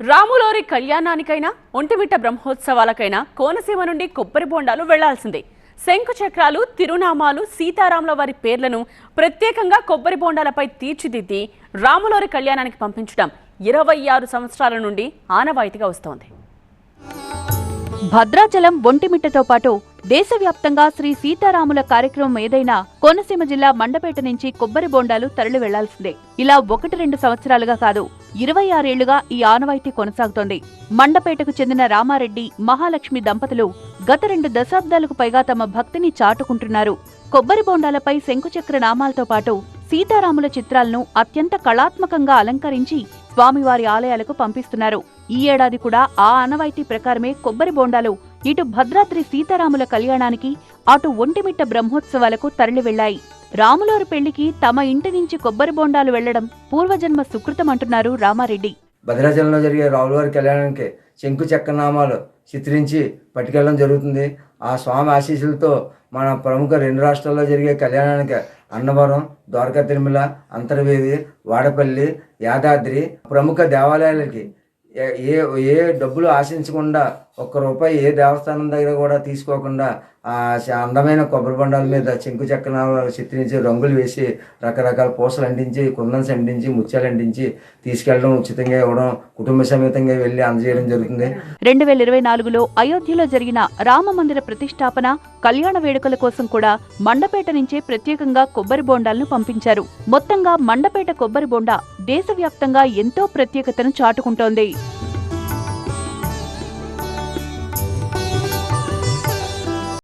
రాములోరి కళ్యాణానికైనా ఒంటిమిట్ట బ్రహ్మోత్సవాలకైనా కోనసీమ నుండి కొబ్బరి బొండాలు వెళ్లాల్సిందే. శంకు చక్రాలు, తిరునామాలు, సీతారాముల వారి పేర్లను ప్రత్యేకంగా కొబ్బరి బొండాలపై తీర్చిదిద్ది రాములోరి కళ్యాణానికి పంపించడం 26 సంవత్సరాల నుండి ఆనవాయితీగా వస్తోంది. భద్రాచలం, ఒంటిమిట్టతో పాటు దేశవ్యాప్తంగా శ్రీ సీతారాముల కార్యక్రమం ఏదైనా కోనసీమ జిల్లా మండపేట నుంచి కొబ్బరి బొండాలు తరలి వెళ్లాల్సిందే. ఇలా 1-2 సంవత్సరాలుగా కాదు, 26 ఏళ్లుగా ఈ ఆనవాయితీ కొనసాగుతోంది. మండపేటకు చెందిన రామారెడ్డి, మహాలక్ష్మి దంపతులు గత 2 దశాబ్దాలకు పైగా తమ భక్తిని చాటుకుంటున్నారు. కొబ్బరి బొండాలపై శంకుచక్ర నామాలతో పాటు సీతారాముల చిత్రాలను అత్యంత కళాత్మకంగా అలంకరించి స్వామివారి ఆలయాలకు పంపిస్తున్నారు. ఈ ఏడాది కూడా ఆ ఆనవాయితీ ప్రకారమే కొబ్బరి బొండాలు ఇటు భద్రాద్రి సీతారాముల కళ్యాణానికి, అటు ఒంటిమిట్ట బ్రహ్మోత్సవాలకు తరలి వెళ్లాయి. రాములోరి పెళ్లికి తమ ఇంటి నుంచి కొబ్బరి బొండాలు వెళ్లడం పూర్వజన్మ సుకృతమంటున్నారు రామారెడ్డి. భద్రాచలంలో జరిగే రాములవారి కళ్యాణానికి శంకు చక్రనామాలు చిత్రించి పట్టుకెళ్ళడం జరుగుతుంది. ఆ స్వామి ఆశీస్సులతో మన ప్రముఖ 2 రాష్ట్రాల్లో జరిగే కళ్యాణానికి అన్నవరం, ద్వారకా తిరుమల, అంతర్వేది, వాడపల్లి, యాదాద్రి ప్రముఖ దేవాలయాలకి ఏ డబ్బులు ఆశించకుండా, ₹1 ఏ దేవస్థానం దగ్గర కూడా తీసుకోకుండా ఆ అందమైన కొబ్బరి బొండాల మీద శంకు చక్రాలు చిత్రించి రంగులు వేసి రకరకాల పూసలు అంటించి, కుందన్స్ అంటించి, ముత్యాలు అంటించి తీసుకెళ్లడం, ఉచితంగా ఇవ్వడం, కుటుంబ సమేతంగా వెళ్లి అందజేయడం జరుగుతుంది. 2024లో అయోధ్యలో జరిగిన రామ మందిర ప్రతిష్టాపన, కళ్యాణ వేడుకల కోసం కూడా మండపేట నుంచే ప్రత్యేకంగా కొబ్బరి బొండాలను పంపించారు. మొత్తంగా మండపేట కొబ్బరి బొండ దేశవ్యాప్తంగా ఎంతో ప్రత్యేకతను చాటుకుంటోంది.